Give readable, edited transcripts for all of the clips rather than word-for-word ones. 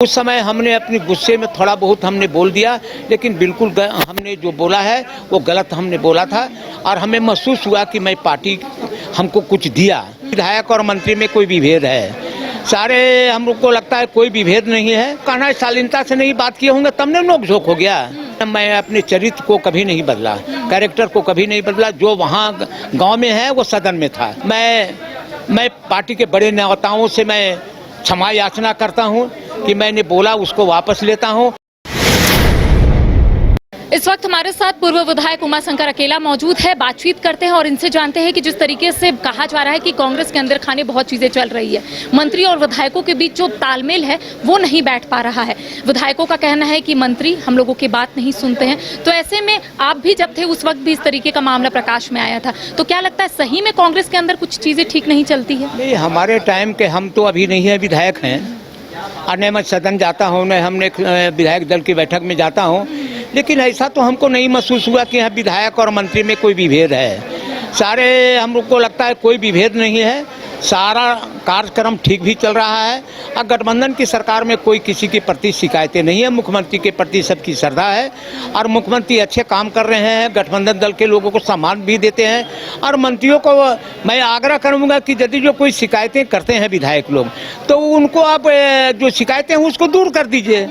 उस समय हमने अपने गुस्से में थोड़ा बहुत हमने बोल दिया, लेकिन बिल्कुल हमने जो बोला है वो गलत हमने बोला था और हमें महसूस हुआ कि मैं पार्टी हमको कुछ दिया। विधायक और मंत्री में कोई विभेद है, सारे हम लोग को लगता है कोई विभेद नहीं है। कहना शालीनता से नहीं बात किए होंगे तब ने नोक-झोंक हो गया। मैं अपने चरित्र को कभी नहीं बदला, कैरेक्टर को कभी नहीं बदला। जो वहाँ गाँव में है वो सदन में था। मैं पार्टी के बड़े नेताओं से मैं क्षमा याचना करता हूँ कि मैंने बोला उसको वापस लेता हूँ। इस वक्त हमारे साथ पूर्व विधायक उमाशंकर अकेला मौजूद है। बातचीत करते हैं और इनसे जानते हैं कि जिस तरीके से कहा जा रहा है कि कांग्रेस के अंदर खाने बहुत चीजें चल रही है, मंत्री और विधायकों के बीच जो तालमेल है वो नहीं बैठ पा रहा है। विधायकों का कहना है कि मंत्री हम लोगों की बात नहीं सुनते हैं। तो ऐसे में आप भी जब थे उस वक्त भी इस तरीके का मामला प्रकाश में आया था, तो क्या लगता है सही में कांग्रेस के अंदर कुछ चीजें ठीक नहीं चलती है? नहीं, हमारे टाइम के हम तो अभी नहीं है, विधायक हैं और न मैं सदन जाता हूँ न हमने विधायक दल की बैठक में जाता हूँ, लेकिन ऐसा तो हमको नहीं महसूस हुआ कि यहाँ विधायक और मंत्री में कोई विभेद है। सारे हम लोग को लगता है कोई विभेद नहीं है, सारा कार्यक्रम ठीक भी चल रहा है और गठबंधन की सरकार में कोई किसी के प्रति शिकायतें नहीं है। मुख्यमंत्री के प्रति सबकी श्रद्धा है और मुख्यमंत्री अच्छे काम कर रहे हैं, गठबंधन दल के लोगों को सम्मान भी देते हैं। और मंत्रियों को मैं आग्रह करूंगा कि यदि जो कोई शिकायतें करते हैं विधायक लोग, तो उनको आप जो शिकायतें हैं उसको दूर कर दीजिए।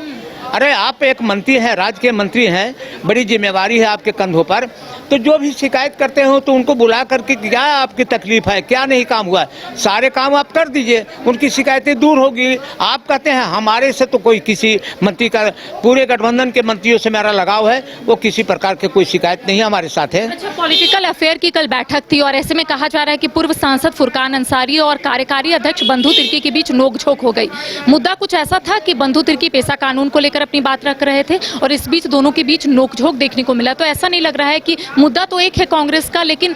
अरे आप एक मंत्री हैं, राज्य के मंत्री हैं, बड़ी जिम्मेवारी है आपके कंधों पर, तो जो भी शिकायत करते हो तो उनको बुला करके क्या आपकी तकलीफ है, क्या नहीं काम हुआ, सारे काम आप कर दीजिए, उनकी शिकायतें दूर होगी। आप कहते हैं हमारे से तो कोई किसी मंत्री का, पूरे गठबंधन के मंत्रियों से मेरा लगाव है, वो किसी प्रकार के कोई शिकायत नहीं हमारे साथ है। अच्छा, पॉलिटिकल अफेयर की कल बैठक थी और ऐसे में कहा जा रहा है कि पूर्व सांसद फुरकान अंसारी और कार्यकारी अध्यक्ष बंधु तिर्की के बीच नोकझोंक हो गई। मुद्दा कुछ ऐसा था कि बंधु तिर्की पेशा कानून को लेकर अपनी बात रख रहे थे और इस बीच दोनों के बीच नोकझोंक देखने को मिला। तो ऐसा नहीं लग रहा है कि मुद्दा तो एक है कांग्रेस का, लेकिन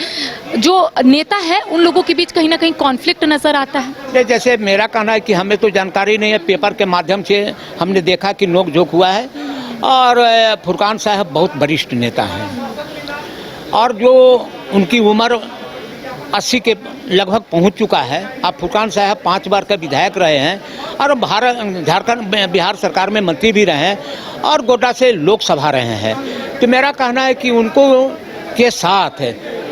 जो नेता है उन लोगों के बीच कहीं ना कहीं कॉन्फ्लिक्ट नजर आता है? जैसे मेरा कहना है कि हमें तो जानकारी नहीं है, पेपर के माध्यम से हमने देखा कि नोकझोंक हुआ है और फुरकान साहब बहुत वरिष्ठ नेता हैं और जो उनकी उम्र 80 के लगभग पहुंच चुका है। अब फुरकान साहब 5 बार का विधायक रहे हैं और बिहार सरकार में मंत्री भी रहे हैं और गोड्डा से लोकसभा रहे हैं। तो मेरा कहना है कि उनको के साथ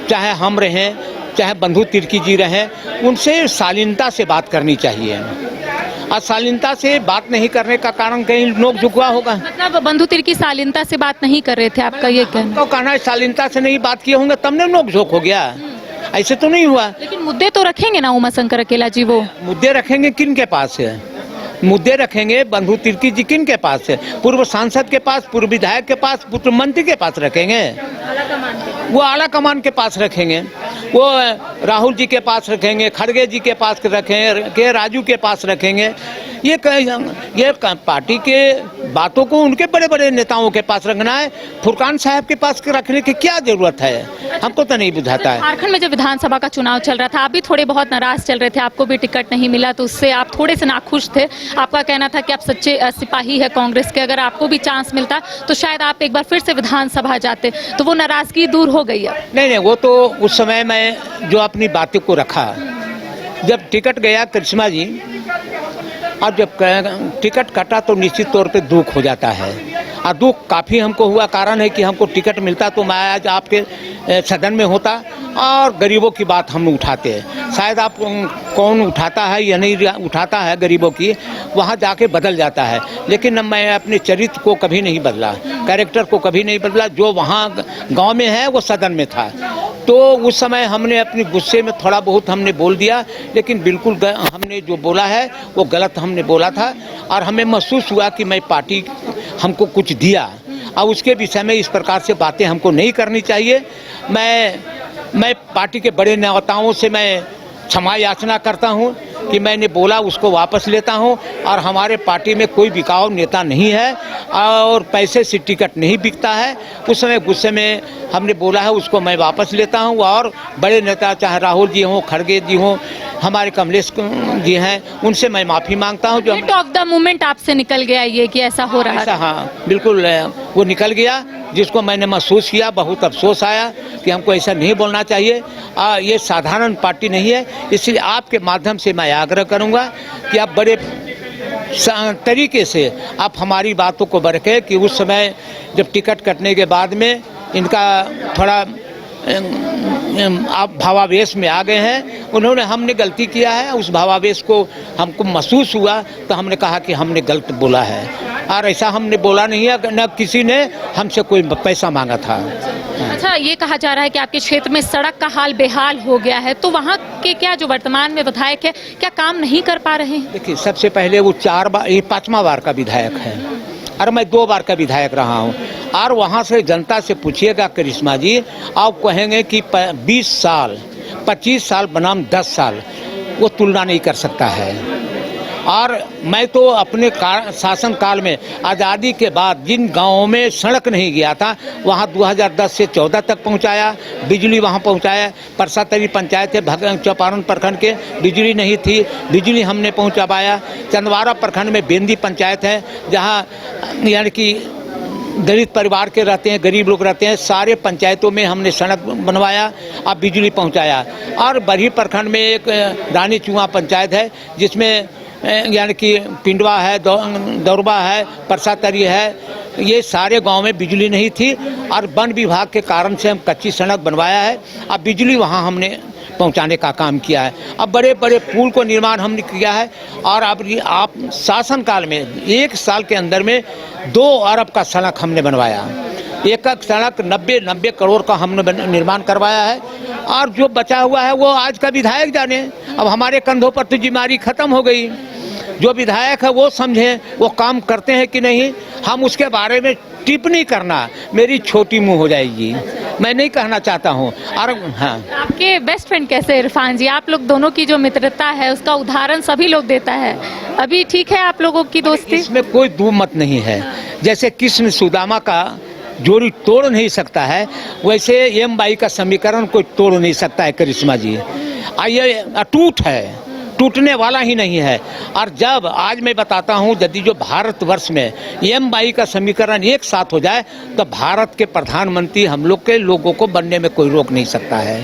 चाहे हम रहें चाहे बंधु तिर्की जी रहें, उनसे शालीनता से बात करनी चाहिए और शालीनता से बात नहीं करने का कारण कहीं नोक-झोंक हुआ होगा। मतलब बंधु तिर्की शालीनता से बात नहीं कर रहे थे, आपका ये कहना? तो कहना है शालीनता से नहीं बात किए होंगे तब ने नोक-झोंक हो गया, ऐसे तो नहीं हुआ। लेकिन मुद्दे तो रखेंगे ना उमाशंकर अकेला जी? वो मुद्दे रखेंगे किन के पास है? मुद्दे रखेंगे बंधु तिर्की जी किन के पास है? पूर्व सांसद के पास, पूर्व विधायक के पास, पूर्व मंत्री के पास रखेंगे, वो आला कमान के पास रखेंगे, वो राहुल जी के पास रखेंगे, खड़गे जी के पास रखेंगे, के राजू के पास रखेंगे। ये पार्टी के बातों को उनके बड़े बड़े नेताओं के पास रखना है, फुरकान साहब के पास रखने की क्या जरूरत है? हमको तो नहीं बुझाता है। झारखंड में जब विधानसभा का चुनाव चल रहा था, आप भी थोड़े बहुत नाराज चल रहे थे, आपको भी टिकट नहीं मिला तो उससे आप थोड़े से नाखुश थे। आपका कहना था कि आप सच्चे सिपाही है कांग्रेस के, अगर आपको भी चांस मिलता तो शायद आप एक बार फिर से विधानसभा जाते, तो वो नाराजगी दूर हो गई है? नहीं, वो तो उस समय मैं जो अपनी बातों को रखा, जब टिकट गया करिश्मा जी और जब टिकट कटा तो निश्चित तौर पे दुख हो जाता है और दुख काफ़ी हमको हुआ। कारण है कि हमको टिकट मिलता तो मैं आज आपके सदन में होता और गरीबों की बात हम उठाते हैं। शायद आप कौन उठाता है या नहीं उठाता है गरीबों की, वहाँ जाके बदल जाता है, लेकिन मैं अपने चरित्र को कभी नहीं बदला, कैरेक्टर को कभी नहीं बदला। जो वहाँ गाँव में है वो सदन में था। तो उस समय हमने अपने गुस्से में थोड़ा बहुत हमने बोल दिया, लेकिन बिल्कुल हमने जो बोला है वो गलत हमने बोला था और हमें महसूस हुआ कि मैं पार्टी हमको कुछ दिया और उसके विषय में इस प्रकार से बातें हमको नहीं करनी चाहिए। मैं पार्टी के बड़े नेताओं से मैं क्षमा याचना करता हूं कि मैंने बोला उसको वापस लेता हूं और हमारे पार्टी में कोई बिकाऊ नेता नहीं है और पैसे से टिकट नहीं बिकता है। उस समय गुस्से में हमने बोला है उसको मैं वापस लेता हूं और बड़े नेता चाहे राहुल जी हों, खड़गे जी हों, हमारे कमलेश जी हैं, उनसे मैं माफ़ी मांगता हूं। जो हिट ऑफ द मोमेंट आपसे निकल गया ये कि ऐसा हो रहा है? हाँ, बिल्कुल वो निकल गया, जिसको मैंने महसूस किया, बहुत अफसोस आया कि हमको ऐसा नहीं बोलना चाहिए। ये साधारण पार्टी नहीं है, इसलिए आपके माध्यम से मैं आग्रह करूंगा कि आप बड़े तरीके से आप हमारी बातों को बरके कि उस समय जब टिकट कटने के बाद में इनका थोड़ा आप भावावेश में आ गए हैं, उन्होंने हमने गलती किया है, उस भावावेश को हमको महसूस हुआ तो हमने कहा कि हमने गलत बोला है, और ऐसा हमने बोला नहीं है, न किसी ने हमसे कोई पैसा मांगा था। अच्छा, ये कहा जा रहा है कि आपके क्षेत्र में सड़क का हाल बेहाल हो गया है, तो वहाँ के क्या जो वर्तमान में विधायक है क्या काम नहीं कर पा रहे हैं? देखिए, सबसे पहले वो 4 बार, ये 5वां बार का विधायक है और मैं 2 बार का विधायक रहा हूँ। और वहाँ से जनता से पूछिएगा करिश्मा जी, आप कहेंगे कि 20 साल 25 साल बनाम 10 साल, वो तुलना नहीं कर सकता है। और मैं तो अपने शासन काल में आज़ादी के बाद जिन गांवों में सड़क नहीं गया था वहाँ 2010 से 14 तक पहुँचाया, बिजली वहाँ पहुँचाया। परसातरी पंचायत है चौपारण प्रखंड के, बिजली नहीं थी, बिजली हमने पहुँचाया। चंदवारा प्रखंड में बेंदी पंचायत है जहाँ यानी कि दलित परिवार के रहते हैं, गरीब लोग रहते हैं, सारे पंचायतों में हमने सड़क बनवाया और बिजली पहुँचाया। और बरही प्रखंड में एक रानी चुआ पंचायत है जिसमें यानी कि पिंडवा है, दौरबा है, परसातरी है, ये सारे गांव में बिजली नहीं थी और वन विभाग के कारण से हम कच्ची सड़क बनवाया है। अब बिजली वहां हमने पहुंचाने का काम किया है। अब बड़े बड़े पुल को निर्माण हमने किया है। और अब आप शासन काल में 1 साल के अंदर में 2 अरब का सड़क हमने बनवाया। एक सड़क 90 करोड़ का हमने निर्माण करवाया है। और जो बचा हुआ है वो आज का विधायक जाने। अब हमारे कंधों पर तो जिम्मेदारी खत्म हो गई। जो विधायक है वो समझे वो काम करते हैं कि नहीं, हम उसके बारे में टिप्पणी करना मेरी छोटी मुंह हो जाएगी, मैं नहीं कहना चाहता हूँ। और हाँ, आपके बेस्ट फ्रेंड कैसे इरफान जी? आप लोग दोनों की जो मित्रता है उसका उदाहरण सभी लोग देता है। अभी ठीक है आप लोगों की दोस्ती? इसमें कोई दो मत नहीं है। जैसे कृष्ण सुदामा का जोड़ी तोड़ नहीं सकता है, वैसे एम बाई का समीकरण कोई तोड़ नहीं सकता है करिश्मा जी। ये अटूट है, टूटने वाला ही नहीं है। और जब आज मैं बताता हूँ, यदि जो भारतवर्ष में एम बाई का समीकरण एक साथ हो जाए तो भारत के प्रधानमंत्री हम लोग के लोगों को बनने में कोई रोक नहीं सकता है।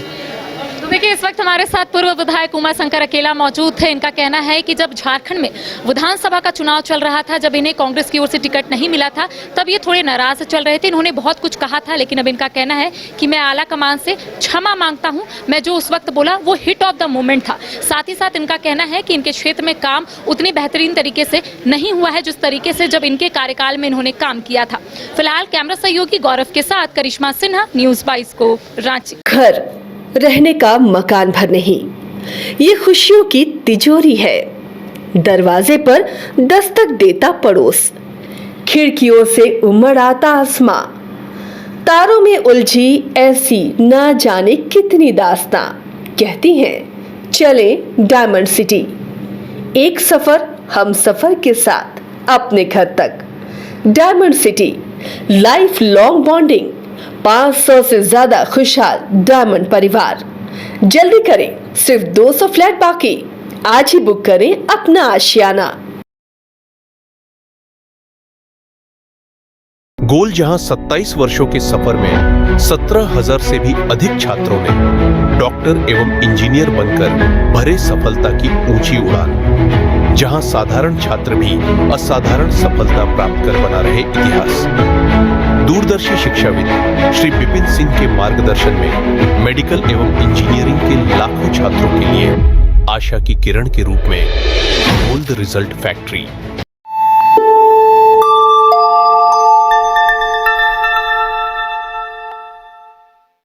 तो देखिए, इस वक्त हमारे साथ पूर्व विधायक उमाशंकर अकेला मौजूद थे। इनका कहना है कि जब झारखंड में विधानसभा का चुनाव चल रहा था, जब इन्हें कांग्रेस की ओर से टिकट नहीं मिला था, तब ये थोड़े नाराज चल रहे थे। इन्होंने बहुत कुछ कहा था, लेकिन अब इनका कहना है कि मैं आला कमान से क्षमा मांगता हूं, मैं जो उस वक्त बोला वो हिट ऑफ द मोमेंट था। साथ ही साथ इनका कहना है कि इनके क्षेत्र में काम उतनी बेहतरीन तरीके से नहीं हुआ है जिस तरीके से जब इनके कार्यकाल में इन्होंने काम किया था। फिलहाल कैमरा सहयोगी गौरव के साथ करिश्मा सिन्हा, न्यूज़ 22 को रांची। घर रहने का मकान भर नहीं, ये खुशियों की तिजोरी है। दरवाजे पर दस्तक देता पड़ोस, खिड़कियों से उमड़ आता आसमां, तारों में उलझी ऐसी ना जाने कितनी दास्तां। कहती हैं चले डायमंड सिटी, एक सफर हम सफर के साथ अपने घर तक। Diamond city, life long bonding, 500 से ज्यादा खुशहाल डायमंड परिवार। जल्दी करें, सिर्फ 200 फ्लैट बाकी। आज ही बुक करें अपना आशियाना। गोल जहां 27 वर्षों के सफर में 17,000 से भी अधिक छात्रों ने डॉक्टर एवं इंजीनियर बनकर भरे सफलता की ऊंची उड़ान, जहां साधारण छात्र भी असाधारण सफलता प्राप्त कर बना रहे इतिहास। दूरदर्शी शिक्षाविद श्री विपिन सिंह के मार्गदर्शन में मेडिकल एवं इंजीनियरिंग के लाखों छात्रों के लिए आशा की किरण के रूप में गोल्ड रिजल्ट फैक्ट्री